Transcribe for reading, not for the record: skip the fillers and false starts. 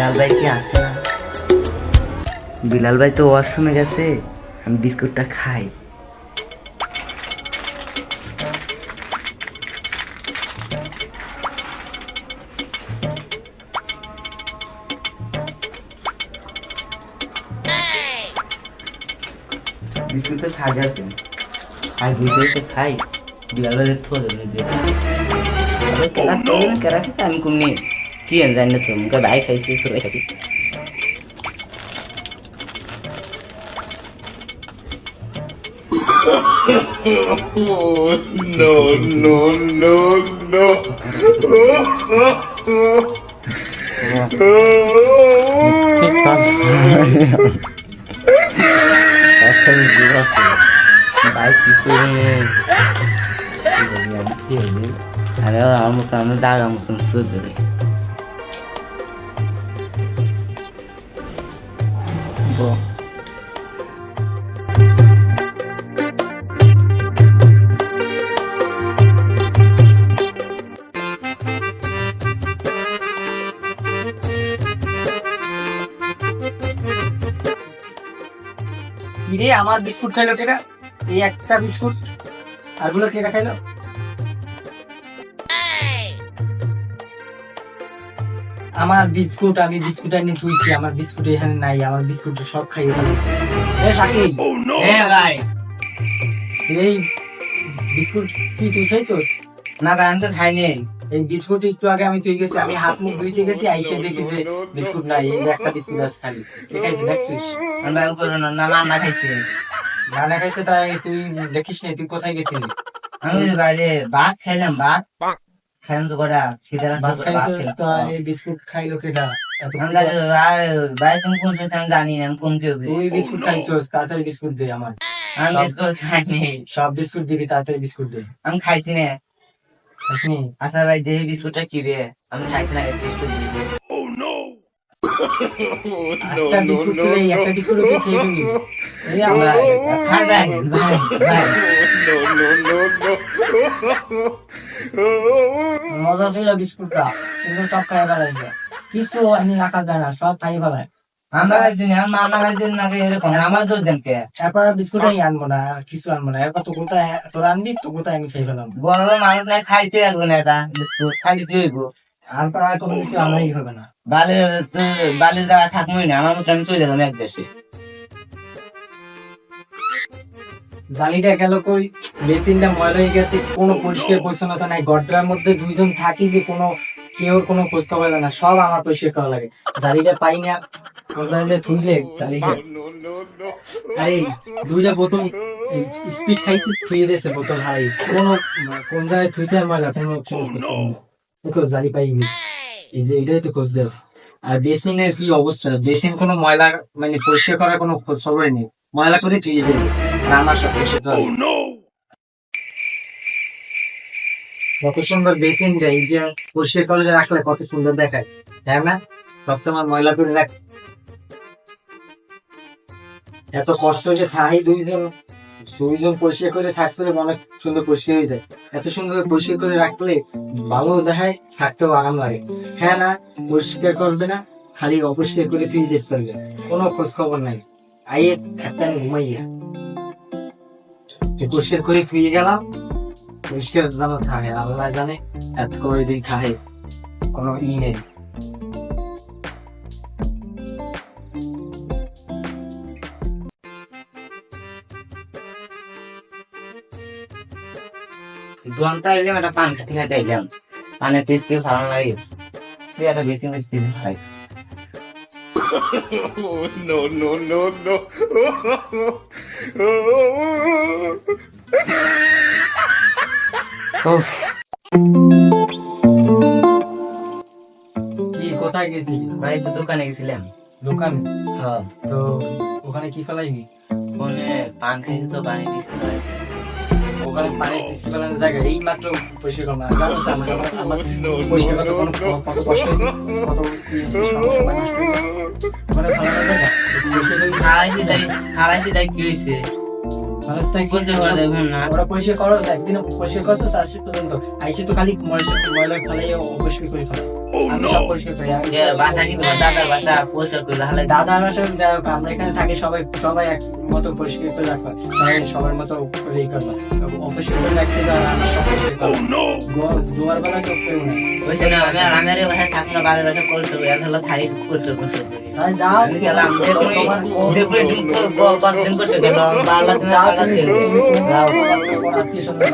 বিলাল ভাই কি আছে না? বিলাল ভাই তো ওয়াশরুমে গেছে, আমি বিস্কুটটা খাই। বিস্কুট তো খাই আছে, আর বিস্কুট তো খাই। বিলাল ভাই থো দেবে দিয়ে কেনা কেনা খেতে আমি কমনি কি জানি না তো, মুখে ভাই খাইছে সবাই খাইছে। No, no, no, no. ভাই কি করে আরে আমার মতো আমার দাগা মতন চলতে দেয়। কিরে আমার বিস্কুট খাইলো কেটা? এই একটা বিস্কুট আর গুলো কেটা খাইলো? আমার বিস্কুট আমি বিস্কুট আনি থুইছি, আমার বিস্কুট এখানে নাই, আমার বিস্কুট সব খাইয়ে ফেলেছে। এ শাকিল, ভাই এই বিস্কুট কি তুই খাইছস? না ভাই আমি তো খাইনি। এই বিস্কুট একটু আগে আমি তুই গেছি, আমি হাত মুখ ধুইতে গেছি, আইসে দেখি যে বিস্কুট নাই, এই যে একটা বিস্কুট আছে খালি। কে খাইছে দেখছিস? আমি করো না, না খাইছি। না খাইছে তাই তুই দেখিস নি, তুই কোথায় গেছিলি? আমি বাইরে ভাত খাইলাম, ভাত খাইলাম তো কটা খিদে লাগছে, ভাত ভাত খাইছস তো খেলাম। এই বিস্কুট খাইলো কেটা? ভাই তুমি কোন পেয়েছো আমি জানি না, আমি কোন কেউ তুই বিস্কুট খাইছস, তাড়াতাড়ি বিস্কুট দে আমার। আমি বিস্কুট খাইনি, সব বিস্কুট দিবি, তাড়াতাড়ি বিস্কুট দে। আমি খাইছি না। খাসনি? আচ্ছা ভাই দেখি বিস্কুটটা কি রে, আমি খাইছি না, বিস্কুট দিব। একটা বিস্কুট ছিল, এই একটা বিস্কুট তুই খেয়ে ফেলবি। এই আমরা ভাই ভাই ভাই ভাই মজা ছিল বিস্কুটটা, কিন্তু সব খাই ফেলাইছে, কিছু আমি রাখা যায় না, সব খাই ফেলায়। আমরা খাইছি না, আমার মামা খাইছি না, এরকম আমার জোর দেন কে? এরপর আর বিস্কুটই আনবো না, আর কিছু আনবো না। এরপর তো কোথায় তোরা আনবি, তো কোথায় আমি খেয়ে ফেলাম। বড় বড় মানুষ নাই, খাইতে লাগবে না এটা বিস্কুট, খাইতে তুই আর আর কোনো কিছু আনাই হবে না। বালির দ্বারা থাকবোই না, আমার মতো আমি চলে যেতাম এক দেশে। জালিটা গেল কই? বেসিনটা ময়লা হয়ে গেছে, কোনো পরিষ্কার পরিচ্ছন্নতা নাই। গড্ডার মধ্যে দুইজন থাকি যে কোনো কেউ কোনো খোঁজ খবর না, সব আমার পরিষ্কার করা লাগে। জালিটা পাই না, কোথায় যে থুইলে জালিটা। আরে দুইটা বোতল স্পিড খাইছি, থুয়ে দিয়েছে বোতল হারাই। কোনো কোন জায়গায় থুইতে আর ময়লা কোনো খোঁজ খবর নেই। এই তো জালি পাই গেছে, এই যে এটাই তো খোঁজ দিয়েছে। আর বেসিনের কি অবস্থা? বেসিন কোনো ময়লা মানে পরিষ্কার করার কোনো খোঁজ খবরই নেই, ময়লা করে ধুয়ে দেবে। আর আমার সব পরিষ্কার করা হয়েছে। কত সুন্দর বেসিন দেয়, এই যে পরিষ্কার করে রাখলে কত সুন্দর দেখায়, তাই না? সবসময় ময়লা করে রাখ, এত কষ্ট যে থাই দুইজন পরিষ্কার করে থাকতে অনেক সুন্দর পরিষ্কার হয়ে যায়। এত সুন্দর পরিষ্কার করে রাখলে ভালো দেখায়, থাকতেও আরাম লাগে। হ্যাঁ না, পরিষ্কার করবে না, খালি অপরিষ্কার করে তুই যেতে পারবে, কোনো খোঁজ খবর নাই। আইয়ে একটা ঘুমাইয়া পরিষ্কার করে তুই গেলাম, পরিষ্কার যেন থাকে, আল্লাহ জানে এত কয়দিন থাকে, কোনো নেই। দোকানটা এলাম, একটা পান খাতে খাইতে এলাম, পানের পিস কেউ ভালো লাগে, তুই একটা বেশি বেশি পিস খাই। No, no, no, no. কি কোথায় গেছিলি? ভাই তো দোকানে গেছিলাম। দোকান? হ্যাঁ, তো ওখানে কি ফেলাইবি? ওখানে পান খাইছি তো পানি পিস খাইছি। ওখানে পানি পিছিয়ে ফেলানোর জায়গা এই মাত্র পরিষ্কার করলাম। জানো তো আমার পরিষ্কার করতে কত কষ্ট হয়েছে, কত সময় নষ্ট হয়েছে। ওখানে ফেলানোর জায়গা পরিষ্কার করে হারাইছি তাই কি হয়েছে? মানুষ থাকি পরিষ্কার করে দেবেন না ওরা পরিষ্কার করো একদিন পরিষ্কার করছো আজ পর্যন্ত আইসি তো খালি ময়লা ফেলাই অপরিষ্কার করে ফেলাস আমি সব পরিষ্কার করি যে বাসা কি তোমার দাদার বাসা পরিষ্কার করে হালে দাদা আমার সব যাই হোক আমরা এখানে থাকি সবাই সবাই এক মতো পরিষ্কার করে রাখবা সবাই সবার মতো করে ই করবা অপরিষ্কার করে রাখতে যাও আর আমরা সব পরিষ্কার করবো দুয়ার বেলা তো কেউ না ওইসে না আমি আর আমার বাসায় থাকবো না বাবার বাসায় পরিষ্কার করে হলো থাই পরিষ্কার পরিষ্কার করি তাই যাও আমি গেলাম দেখুন কতদিন পরিষ্কার করলাম বাংলা তুমি যাও ছিল তুমি আত্মীয় স্বজন